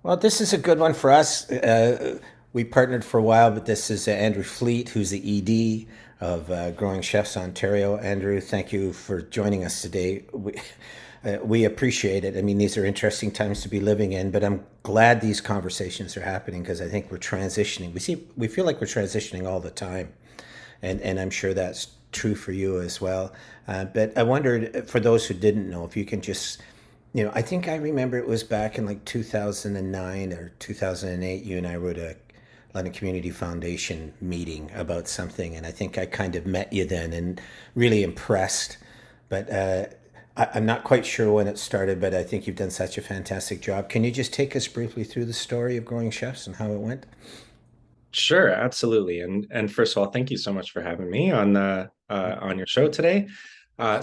Well, this is a good one for us. We partnered for a while, but this is Andrew Fleet, who's the ED of Growing Chefs Ontario. Andrew, thank you for joining us today. We appreciate it. I mean, these are interesting times to be living in, but I'm glad these conversations are happening because I think we're transitioning. We feel like we're transitioning all the time, and I'm sure that's true for you as well. But I wondered, for those who didn't know, if you can just, I think I remember it was back in like 2009 or 2008. You and I wrote a London Community Foundation meeting about something, and I think I kind of met you then and really impressed. But I'm not quite sure when it started, but I think you've done such a fantastic job. Can you just take us briefly through the story of Growing Chefs and how it went? Sure, absolutely. And first of all, thank you so much for having me on your show today.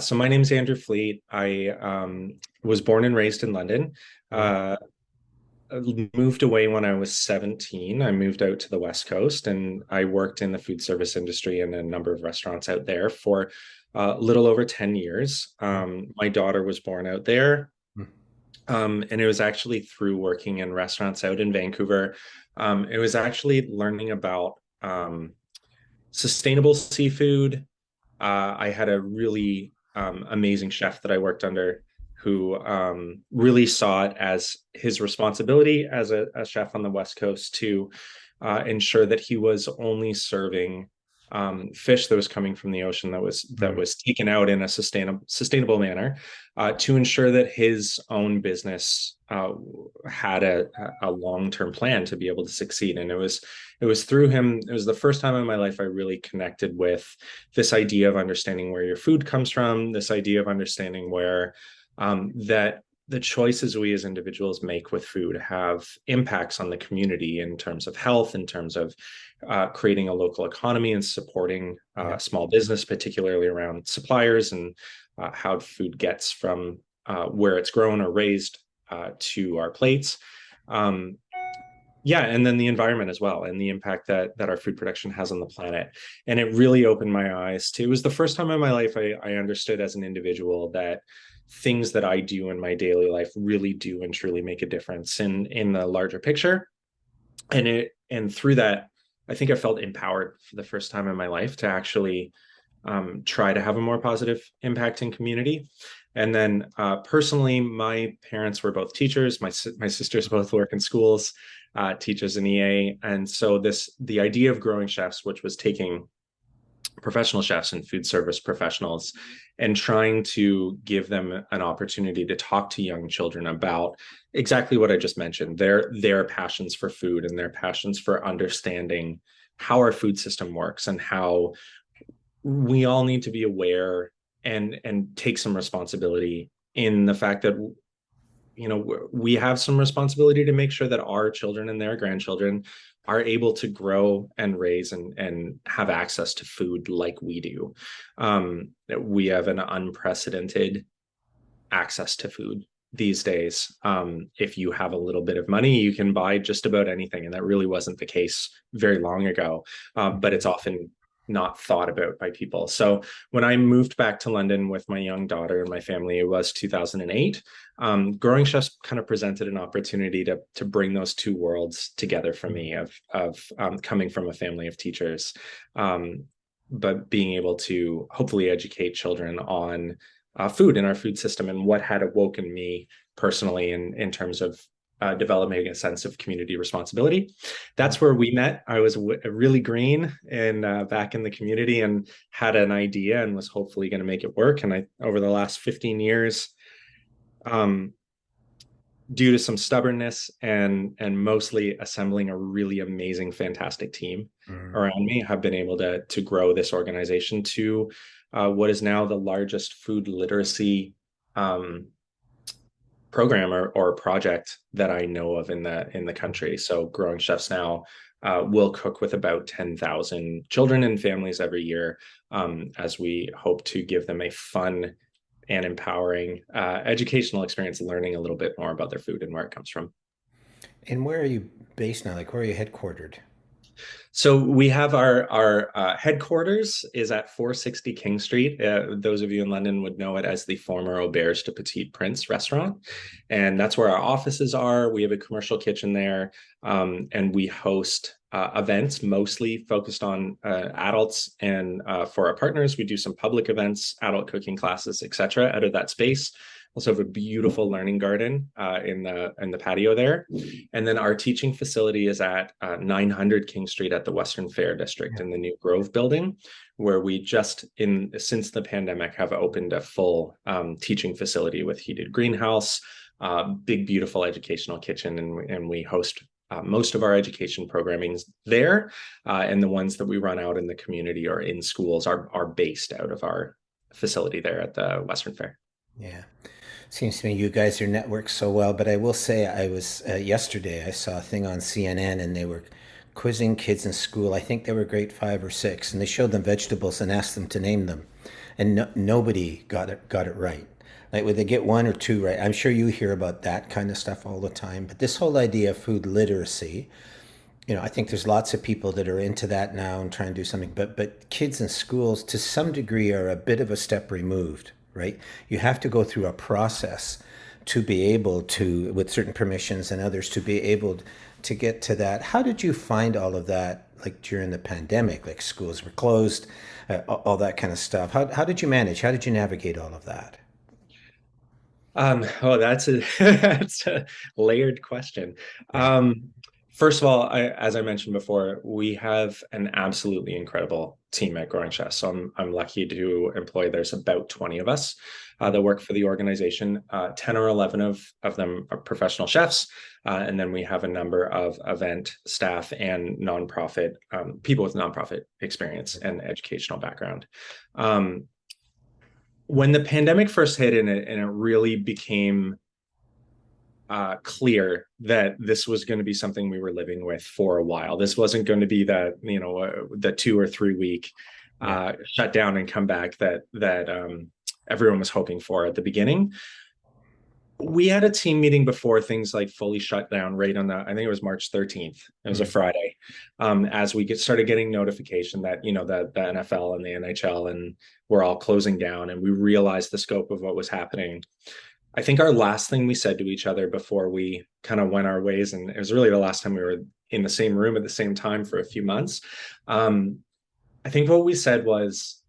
So my name is Andrew Fleet. I was born and raised in London. Yeah. Uh, Moved away when I was 17. I moved out to the West Coast and I worked in the food service industry in a number of restaurants out there for a little over 10 years. My daughter was born out there. And it was actually through working in restaurants out in Vancouver. It was actually learning about sustainable seafood. I had a really amazing chef that I worked under who really saw it as his responsibility as a chef on the West Coast to ensure that he was only serving fish that was coming from the ocean that was taken out in a sustainable manner to ensure that his own business had a long-term plan to be able to succeed. And it was through him. It was the first time in my life I really connected with this idea of understanding where your food comes from, this idea of understanding where that the choices we as individuals make with food have impacts on the community in terms of health, in terms of creating a local economy and supporting Yeah. small business, particularly around suppliers and how food gets from where it's grown or raised to our plates. Um, yeah, and then the environment as well, and the impact that our food production has on the planet. And it really opened my eyes to. It was the first time in my life I understood as an individual that things that I do in my daily life really do and truly make a difference in the larger picture. And through that, I think I felt empowered for the first time in my life to actually try to have a more positive impact in community. And then personally, my parents were both teachers. My sisters both work in schools, teachers in EA, and so the idea of growing chefs, which was taking professional chefs and food service professionals and trying to give them an opportunity to talk to young children about exactly what I just mentioned, their passions for food and their passions for understanding how our food system works and how we all need to be aware and take some responsibility in the fact that we have some responsibility to make sure that our children and their grandchildren are able to grow and raise and have access to food like we do. We have an unprecedented access to food these days. If you have a little bit of money, you can buy just about anything. And that really wasn't the case very long ago, but it's often not thought about by people. So when I moved back to London with my young daughter and my family, it was 2008. Growing Chefs kind of presented an opportunity to bring those two worlds together for me of coming from a family of teachers, but being able to hopefully educate children on food in our food system and what had awoken me personally in terms of developing a sense of community responsibility. That's where we met. I was really green and back in the community and had an idea and was hopefully going to make it work. And over the last 15 years, um, due to some stubbornness and mostly assembling a really amazing, fantastic team Mm. around me, have been able to grow this organization to what is now the largest food literacy um, program or project that I know of in the country. So Growing Chefs now will cook with about 10,000 children and families every year, as we hope to give them a fun and empowering educational experience, learning a little bit more about their food and where it comes from. And where are you based now? Like, where are you headquartered? So we have our headquarters is at 460 King Street. Those of you in London would know it as the former Auberge de Petit Prince restaurant, and that's where our offices are. We have a commercial kitchen there, and we host events mostly focused on adults. And for our partners, we do some public events, adult cooking classes, etc. out of that space. Also have a beautiful learning garden in the patio there, and then our teaching facility is at 900 King Street at the Western Fair District in the New Grove building, where we just since the pandemic have opened a full teaching facility with heated greenhouse, big beautiful educational kitchen, and we host most of our education programming there, and the ones that we run out in the community or in schools are based out of our facility there at the Western Fair. Yeah. Seems to me you guys are networked so well, but I will say I was yesterday. I saw a thing on CNN, and they were quizzing kids in school. I think they were grade 5 or 6, and they showed them vegetables and asked them to name them, and nobody got it right. Like, would they get one or two right? I'm sure you hear about that kind of stuff all the time. But this whole idea of food literacy, I think there's lots of people that are into that now and trying to do something. But kids in schools, to some degree, are a bit of a step removed, right? You have to go through a process to be able to, with certain permissions and others, to be able to get to that. How did you find all of that, like during the pandemic, like schools were closed, all that kind of stuff? How did you manage? How did you navigate all of that? Oh, that's a that's a layered question. Yeah. First of all, as I mentioned before, we have an absolutely incredible team at Growing Chefs. So I'm lucky to employ. There's about 20 of us that work for the organization. 10 or 11 of them are professional chefs, and then we have a number of event staff and nonprofit people with nonprofit experience and educational background. When the pandemic first hit and it really became clear that this was going to be something we were living with for a while. This wasn't going to be the 2 or 3 week Yeah. shut down and come back that everyone was hoping for at the beginning. We had a team meeting before things like fully shut down right on I think it was March 13th. It was a Mm. Friday. As we started getting notification that, the NFL and the NHL and we're all closing down, and we realized the scope of what was happening. I think our last thing we said to each other before we kind of went our ways, and it was really the last time we were in the same room at the same time for a few months. I think what we said was,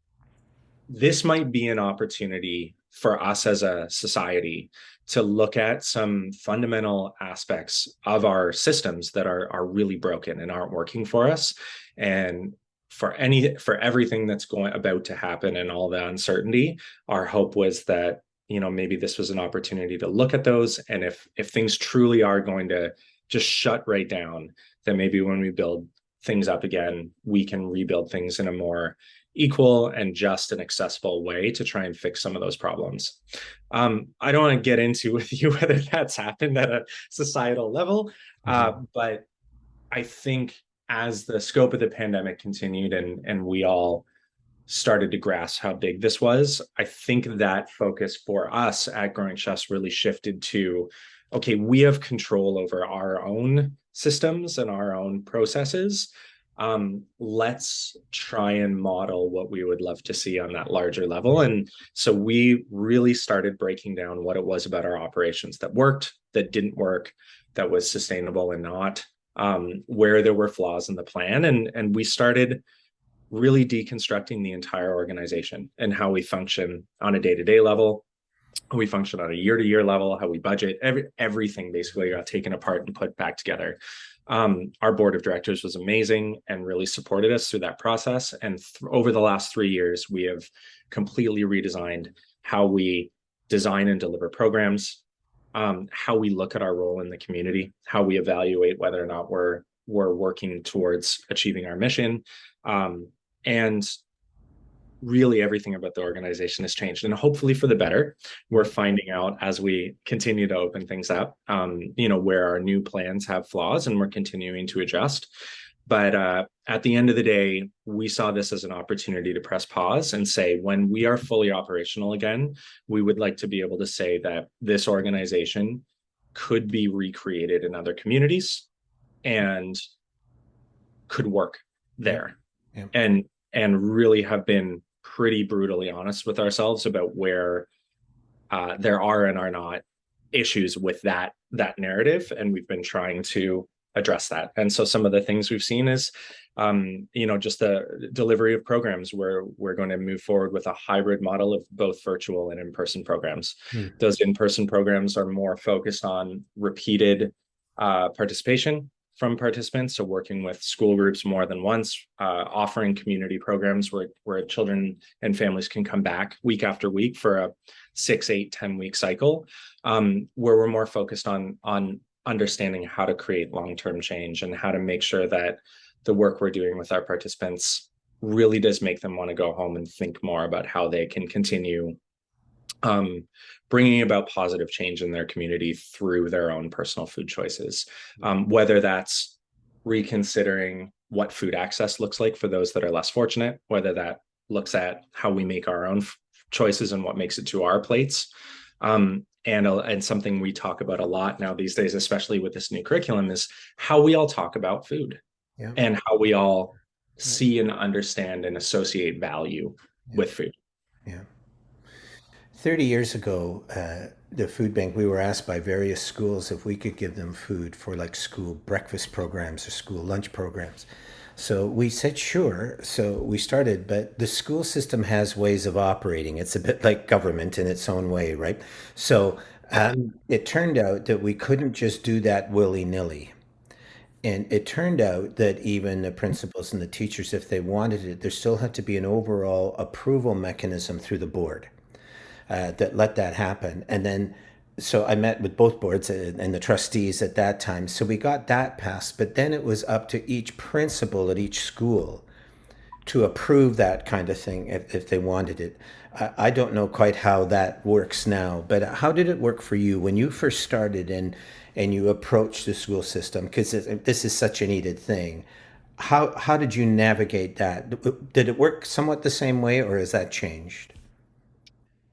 this might be an opportunity for us as a society to look at some fundamental aspects of our systems that are really broken and aren't working for us. And for everything that's about to happen and all the uncertainty, our hope was that, maybe this was an opportunity to look at those. And if things truly are going to just shut right down, then maybe when we build things up again, we can rebuild things in a more equal and just and accessible way to try and fix some of those problems. I don't want to get into with you whether that's happened at a societal level, Mhm. but I think as the scope of the pandemic continued and we all started to grasp how big this was, I think that focus for us at Growing Chefs really shifted to, okay, we have control over our own systems and our own processes. Let's try and model what we would love to see on that larger level. And so we really started breaking down what it was about our operations that worked, that didn't work, that was sustainable and not, where there were flaws in the plan. And we started really deconstructing the entire organization and how we function on a day-to-day level, how we function on a year-to-year level, how we budget. Everything basically got taken apart and put back together. Our board of directors was amazing and really supported us through that process. And over the last 3 years, we have completely redesigned how we design and deliver programs, how we look at our role in the community, how we evaluate whether or not we're working towards achieving our mission. And really everything about the organization has changed, and hopefully for the better. We're finding out as we continue to open things up, where our new plans have flaws, and we're continuing to adjust. But at the end of the day, we saw this as an opportunity to press pause and say, when we are fully operational again, we would like to be able to say that this organization could be recreated in other communities, and could work Yep. there, Yep. and really have been pretty brutally honest with ourselves about where there are and are not issues with that narrative, and we've been trying to address that. And so some of the things we've seen is, just the delivery of programs where we're going to move forward with a hybrid model of both virtual and in-person programs. Hmm. Those in-person programs are more focused on repeated participation from participants, so working with school groups more than once, offering community programs where children and families can come back week after week for a 6, 8, 10 week cycle, where we're more focused on understanding how to create long-term change and how to make sure that the work we're doing with our participants really does make them want to go home and think more about how they can continue um, bringing about positive change in their community through their own personal food choices, whether that's reconsidering what food access looks like for those that are less fortunate, whether that looks at how we make our own choices and what makes it to our plates. And something we talk about a lot now these days, especially with this new curriculum, is how we all talk about food Yeah. and how we all Yeah. see and understand and associate value Yeah. with food. Yeah. 30 years ago, the food bank, we were asked by various schools if we could give them food for like school breakfast programs or school lunch programs. So we said sure. So we started, but the school system has ways of operating. It's a bit like government in its own way, right? So it turned out that we couldn't just do that willy nilly. And it turned out that even the principals and the teachers, if they wanted it, there still had to be an overall approval mechanism through the board that let that happen. And then, so I met with both boards and the trustees at that time. So we got that passed, but then it was up to each principal at each school to approve that kind of thing if they wanted it. I don't know quite how that works now, but how did it work for you when you first started and you approached the school system? Because this is such a needed thing. How did you navigate that? Did it work somewhat the same way, or has that changed?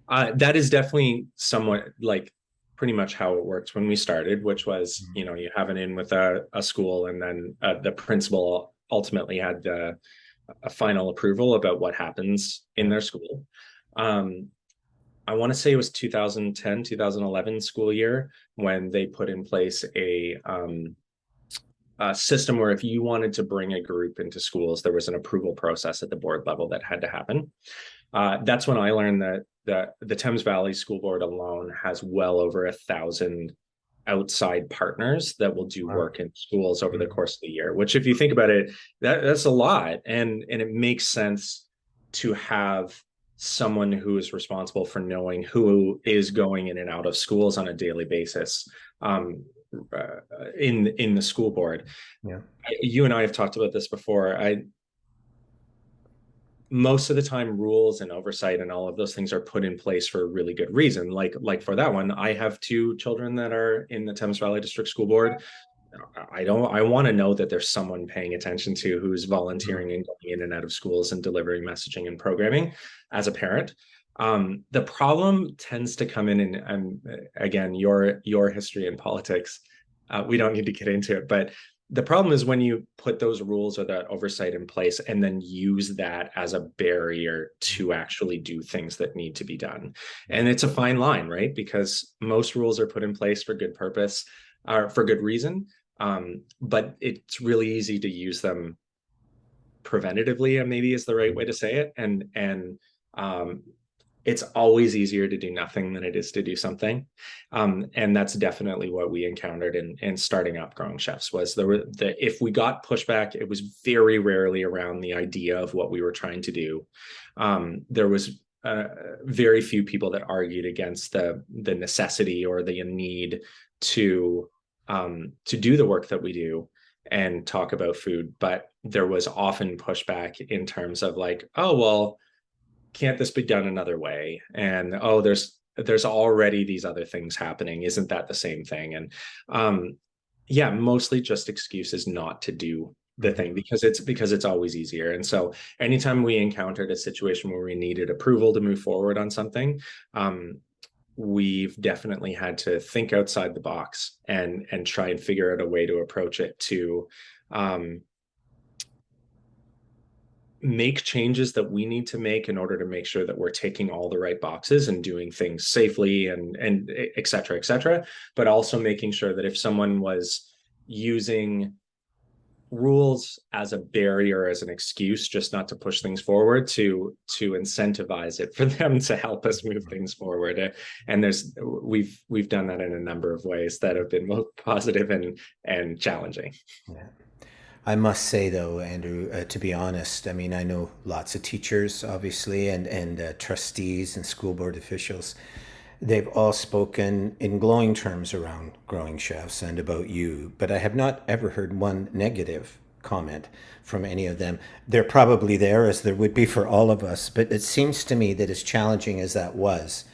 That is definitely somewhat like pretty much how it worked when we started, which was, you have an in with a school, and then the principal ultimately had a final approval about what happens in Yeah. their school. Um, I want to say it was 2010, 2011 school year when they put in place a system where if you wanted to bring a group into schools, there was an approval process at the board level that had to happen. That's when I learned that the Thames Valley School Board alone has well over 1,000 outside partners that will do Wow. work in schools over the course of the year. Which, if you think about it, that's a lot, and it makes sense to have someone who is responsible for knowing who is going in and out of schools on a daily basis, in the school board. Yeah. You and I have talked about this before. I Most of the time, rules and oversight and all of those things are put in place for a really good reason. Like for that one, I have two children that are in the Thames Valley District School Board. I want to know that there's someone paying attention to who's volunteering and going in and out of schools and delivering messaging and programming as a parent. The problem tends to come in, and again, your history in politics, we don't need to get into it, but the problem is when you put those rules or that oversight in place and then use that as a barrier to actually do things that need to be done. And it's a fine line, right? Because most rules are put in place for good purpose or for good reason. But it's really easy to use them preventatively, and maybe is the right way to say it. And um, it's always easier to do nothing than it is to do something. And that's definitely what we encountered in starting up Growing Chefs. Was if we got pushback, it was very rarely around the idea of what we were trying to do. There was very few people that argued against the necessity or the need to do the work that we do and talk about food. But there was often pushback in terms of like, oh, well, can't this be done another way? And oh, there's already these other things happening. Isn't that the same thing? And yeah, mostly just excuses not to do the Mhm. thing because it's always easier. And so anytime we encountered a situation where we needed approval to move forward on something, we've definitely had to think outside the box and try and figure out a way to approach it to um, make changes that we need to make in order to make sure that we're ticking all the right boxes and doing things safely and et cetera, et cetera. But also making sure that if someone was using rules as a barrier, as an excuse just not to push things forward, to incentivize it for them to help us move things forward. And we've done that in a number of ways that have been both positive and challenging. Yeah. I must say, though, Andrew, to be honest, I mean, I know lots of teachers, obviously, and trustees and school board officials. They've all spoken in glowing terms around growing chefs and about you, but I have not ever heard one negative comment from any of them. They're probably there, as there would be for all of us, but it seems to me that as challenging as that was,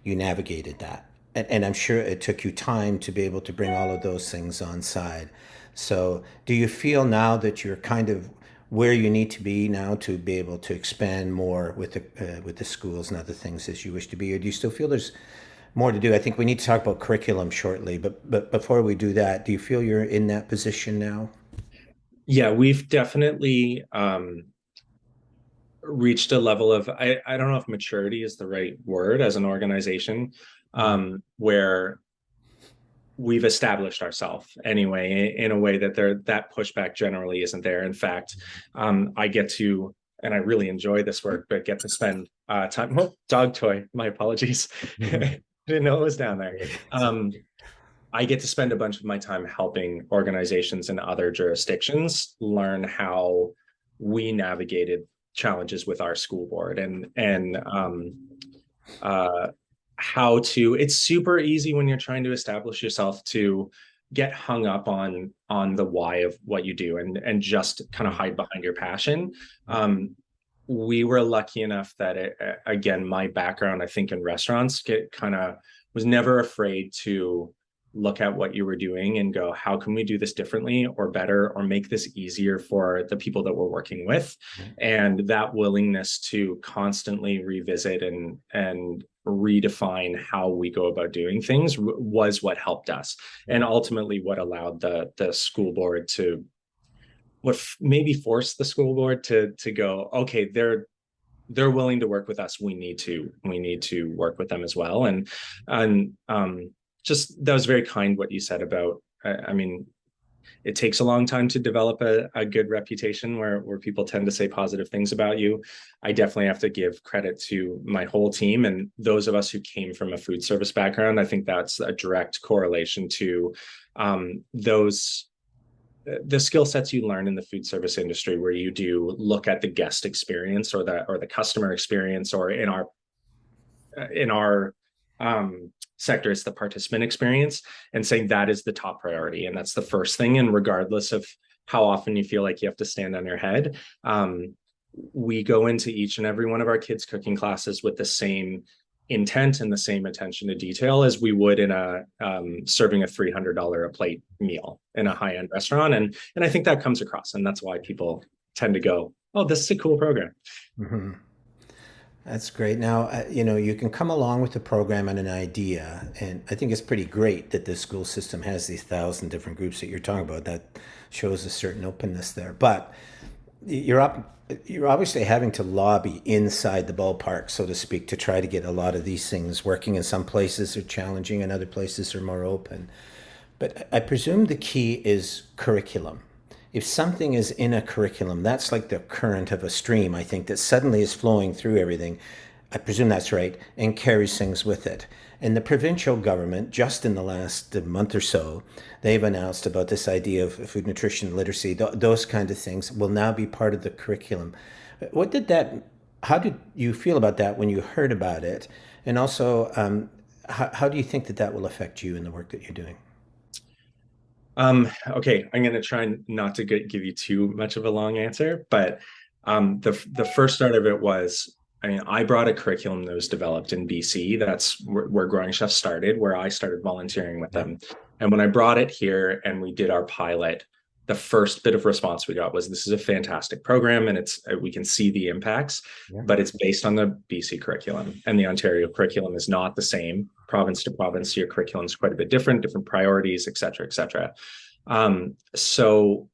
you navigated that. And I'm sure it took you time to be able to bring all of those things on side. So, do you feel now that you're kind of where you need to be now to be able to expand more with the schools and other things as you wish to be, or do you still feel there's more to do? I think we need to talk about curriculum shortly, but before we do that, do you feel you're in that position now? Yeah, we've definitely reached a level of, I don't know if maturity is the right word as an organization, where we've established ourselves anyway in a way that that pushback generally isn't there. In fact, I get to, and I really enjoy this work, but get to spend time. Oh, dog toy. My apologies. Didn't know it was down there. I get to spend a bunch of my time helping organizations in other jurisdictions learn how we navigated challenges with our school board, and how to. It's super easy when you're trying to establish yourself to get hung up on the why of what you do, and just kind of hide behind your passion. We were lucky enough that again, my background, I think, in restaurants, get kind of was never afraid to look at what you were doing and go, how can we do this differently or better or make this easier for the people that we're working with? And that willingness to constantly revisit and redefine how we go about doing things was what helped us, and ultimately what allowed the school board to, what maybe forced the school board to go, okay, they're willing to work with us, we need to work with them as well. And just, that was very kind what you said about, I mean, it takes a long time to develop a good reputation where people tend to say positive things about you. I definitely have to give credit to my whole team and those of us who came from a food service background. I think that's a direct correlation to those the skill sets you learn in the food service industry, where you do look at the guest experience or the customer experience, or in our sector, it's the participant experience, and saying that is the top priority and that's the first thing. And regardless of how often you feel like you have to stand on your head, we go into each and every one of our kids' cooking classes with the same intent and the same attention to detail as we would in a serving a $300 a plate meal in a high-end restaurant. And I think that comes across, and that's why people tend to go, oh, this is a cool program. Mm-hmm. That's great. Now, you can come along with the program and an idea, and I think it's pretty great that the school system has these 1,000 different groups that you're talking about. That shows a certain openness there. But you're obviously having to lobby inside the ballpark, so to speak, to try to get a lot of these things working. In some places are challenging, and other places are more open. But I presume the key is curriculum. If something is in a curriculum, that's like the current of a stream, I think, that suddenly is flowing through everything. I presume that's right, and carries things with it. And the provincial government, just in the last month or so, they've announced about this idea of food nutrition literacy, those kind of things will now be part of the curriculum. What did that, how did you feel about that when you heard about it? And also, how do you think that that will affect you in the work that you're doing? Okay, I'm going to try not to give you too much of a long answer, but the first start of it was, I mean, I brought a curriculum that was developed in BC. That's where Growing Chef started, where I started volunteering with Yeah. them. And when I brought it here and we did our pilot, the first bit of response we got was, "This is a fantastic program, and it's we can see the impacts, Yeah. but it's based on the BC curriculum, and the Ontario curriculum is not the same province to province. Your curriculum is quite a bit different, different priorities, et cetera, et cetera." So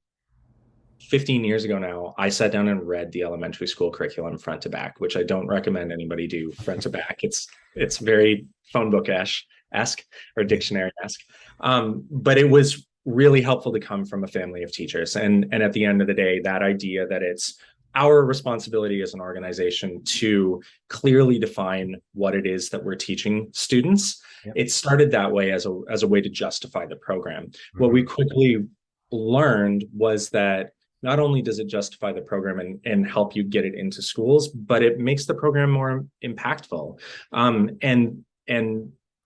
15 years ago now, I sat down and read the elementary school curriculum front to back, which I don't recommend anybody do front to back. It's very phone book-esque or dictionary-esque. But it was really helpful to come from a family of teachers. And at the end of the day, that idea that it's our responsibility as an organization to clearly define what it is that we're teaching students. Yep. It started that way as a way to justify the program. What we Mm-hmm. quickly learned was that not only does it justify the program and help you get it into schools, but it makes the program more impactful. And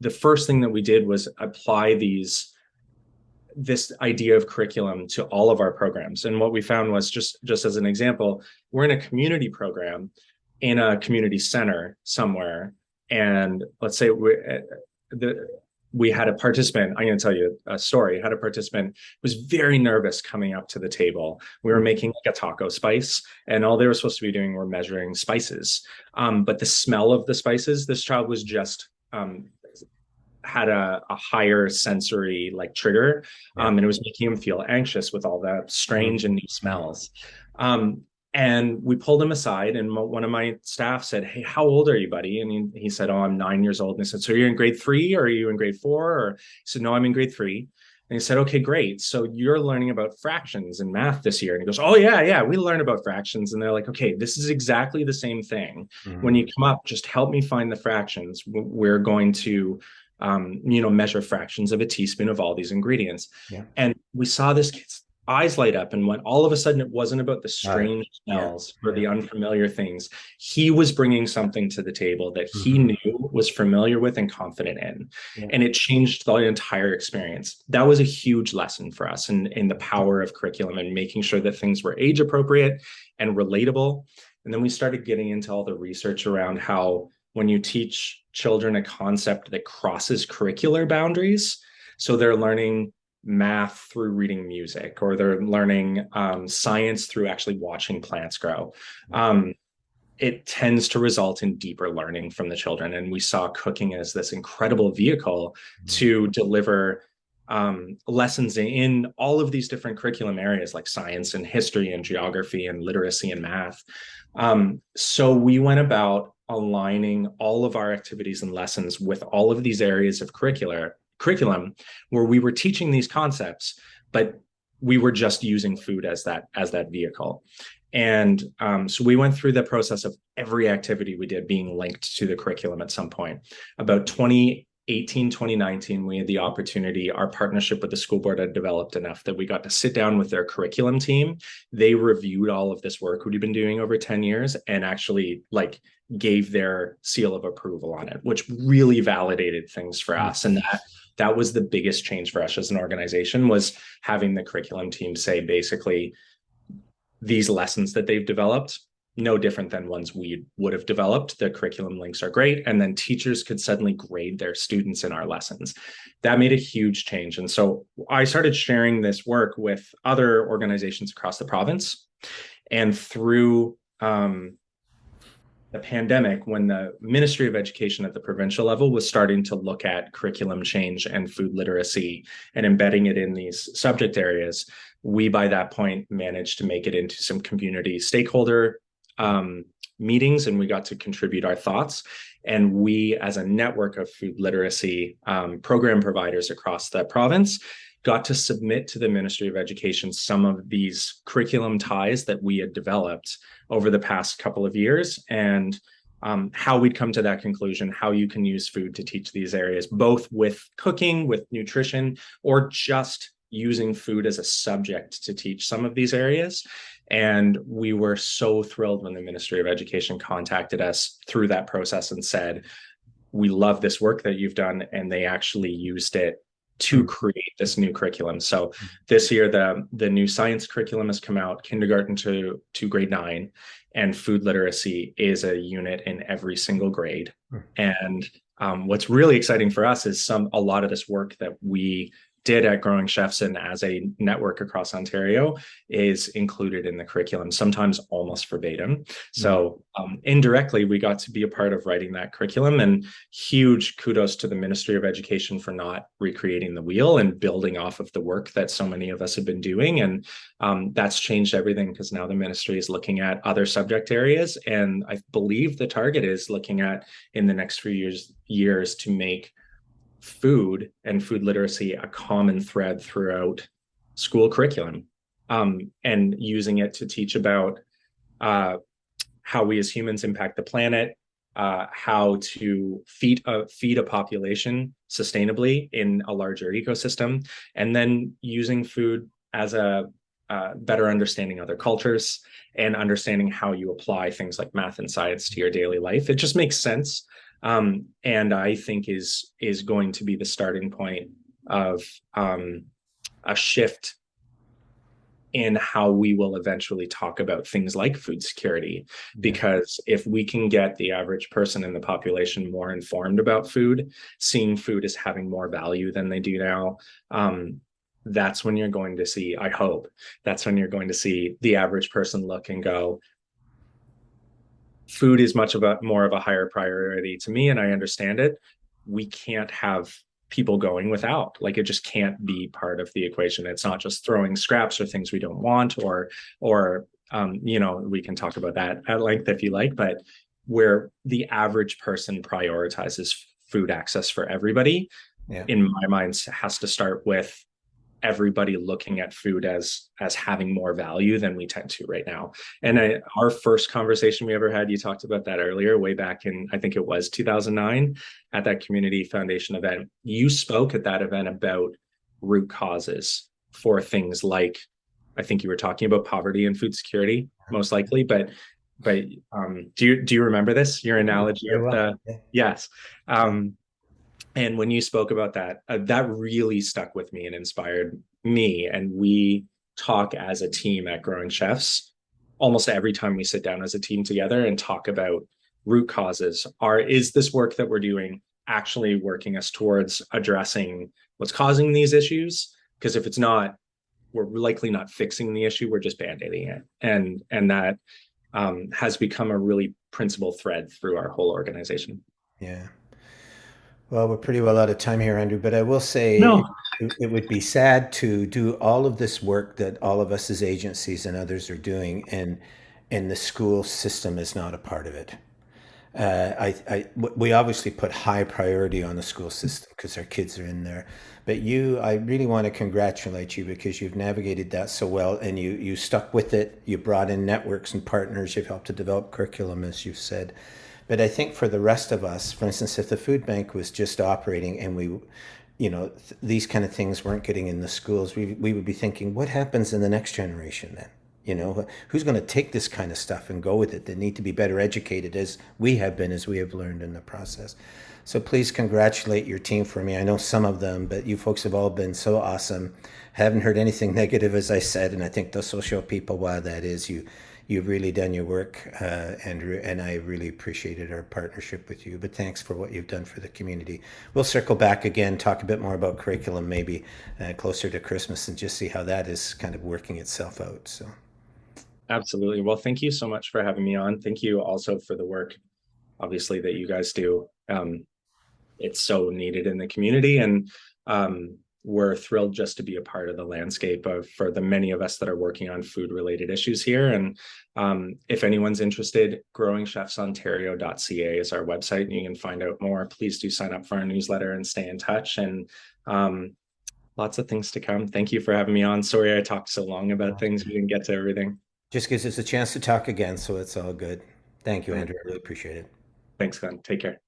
the first thing that we did was apply this idea of curriculum to all of our programs. And what we found was, just as an example, we're in a community program in a community center somewhere. And let's say we had a participant, I'm going to tell you a story, had a participant who was very nervous coming up to the table. We were making like a taco spice, and all they were supposed to be doing were measuring spices. But the smell of the spices, this child was just had a higher sensory like trigger, Yeah. and it was making him feel anxious with all the strange and new smells. And we pulled him aside, and one of my staff said, "Hey, how old are you, buddy?" And he said, "Oh, I'm 9 years old." And I said, "So you're in grade 3, or are you in grade 4?" Or he said, "No, I'm in grade 3." And he said, "Okay, great. So you're learning about fractions and math this year." And he goes, "Oh yeah, yeah, we learn about fractions." And they're like, "Okay, this is exactly the same thing. When Mm-hmm. you come up, just help me find the fractions. We're going to measure fractions of a teaspoon of all these ingredients." Yeah. And we saw this kid's eyes light up. And when all of a sudden it wasn't about the Got it. strange Yeah. smells or Yeah. the unfamiliar things, he was bringing something to the table that he Mm-hmm. knew, was familiar with, and confident in. Yeah. And it changed the entire experience. That was a huge lesson for us in the power of curriculum and making sure that things were age appropriate and relatable. And then we started getting into all the research around how when you teach children a concept that crosses curricular boundaries, so they're learning math through reading music, or they're learning science through actually watching plants grow, it tends to result in deeper learning from the children. And we saw cooking as this incredible vehicle to deliver lessons in all of these different curriculum areas like science and history and geography and literacy and math. So we went about aligning all of our activities and lessons with all of these areas of curriculum where we were teaching these concepts, but we were just using food as that vehicle. And so we went through the process of every activity we did being linked to the curriculum at some point. About 2018, 2019, we had the opportunity, our partnership with the school board had developed enough that we got to sit down with their curriculum team. They reviewed all of this work we'd been doing over 10 years and actually like gave their seal of approval on it, which really validated things for us. And that was the biggest change for us as an organization, was having the curriculum team say basically these lessons that they've developed, no different than ones we would have developed. The curriculum links are great. And then teachers could suddenly grade their students in our lessons. That made a huge change. And so I started sharing this work with other organizations across the province. And through the pandemic, when the Ministry of Education at the provincial level was starting to look at curriculum change and food literacy and embedding it in these subject areas, we by that point managed to make it into some community stakeholder meetings, and we got to contribute our thoughts. And we, as a network of food literacy program providers across the province, got to submit to the Ministry of Education some of these curriculum ties that we had developed over the past couple of years, and how we'd come to that conclusion, how you can use food to teach these areas, both with cooking, with nutrition, or just using food as a subject to teach some of these areas. And we were so thrilled when the Ministry of Education contacted us through that process and said, "We love this work that you've done," and they actually used it to create this new curriculum. So this year, the new science curriculum has come out, kindergarten to grade 9, and food literacy is a unit in every single grade. And what's really exciting for us is a lot of this work that we did at Growing Chefs and as a network across Ontario is included in the curriculum, sometimes almost verbatim. So indirectly, we got to be a part of writing that curriculum. And huge kudos to the Ministry of Education for not recreating the wheel and building off of the work that so many of us have been doing. And that's changed everything because now the ministry is looking at other subject areas. And I believe the target is looking at in the next few years to make food and food literacy a common thread throughout school curriculum, and using it to teach about how we as humans impact the planet, how to feed a population sustainably in a larger ecosystem, and then using food as a better understanding other cultures and understanding how you apply things like math and science to your daily life. It just makes sense, and I think is going to be the starting point of a shift in how we will eventually talk about things like food security. Because if we can get the average person in the population more informed about food, seeing food as having more value than they do now, that's when you're going to see, I hope, that's when you're going to see the average person look and go, food is much of a more of a higher priority to me, and I understand it. We can't have people going without. Like, it just can't be part of the equation. It's not just throwing scraps or things we don't want, or we can talk about that at length if you like, but where the average person prioritizes food access for everybody, in my mind, has to start with everybody looking at food as having more value than we tend to right now. And our first conversation we ever had, you talked about that earlier, way back in, I think it was 2009, at that community foundation event. You spoke at that event about root causes for things like, I think you were talking about poverty and food security, most likely, but do you remember this, your analogy Very of well. the yes. And when you spoke about that, that really stuck with me and inspired me. And we talk as a team at Growing Chefs almost every time we sit down as a team together and talk about root causes. Is this work that we're doing actually working us towards addressing what's causing these issues? Because if it's not, we're likely not fixing the issue. We're just band-aiding it. And that has become a really principal thread through our whole organization. Yeah. Well, we're pretty well out of time here, Andrew, but I will say No. it would be sad to do all of this work that all of us as agencies and others are doing, and the school system is not a part of it. We obviously put high priority on the school system because our kids are in there. But I really want to congratulate you because you've navigated that so well, and you stuck with it. You brought in networks and partners. You've helped to develop curriculum, as you've said. But I think for the rest of us, for instance, if the food bank was just operating and these kind of things weren't getting in the schools, we would be thinking, what happens in the next generation then? Who's going to take this kind of stuff and go with it? They need to be better educated, as we have been, as we have learned in the process. So please congratulate your team for me. I know some of them, but you folks have all been so awesome. Haven't heard anything negative, as I said, and I think the social people, while that is, you've really done your work, Andrew, and I really appreciated our partnership with you. But thanks for what you've done for the community. We'll circle back again, talk a bit more about curriculum, maybe closer to Christmas, and just see how that is kind of working itself out. So. Absolutely. Well, thank you so much for having me on. Thank you also for the work, obviously, that you guys do. It's so needed in the community, and we're thrilled just to be a part of the landscape for the many of us that are working on food-related issues here. And if anyone's interested, growingchefsontario.ca is our website, and you can find out more. Please do sign up for our newsletter and stay in touch. And lots of things to come. Thank you for having me on. Sorry I talked so long about things. We didn't get to everything. Just gives us a chance to talk again, so it's all good. Thank you, Andrew. I really appreciate it. Thanks, Glenn. Take care.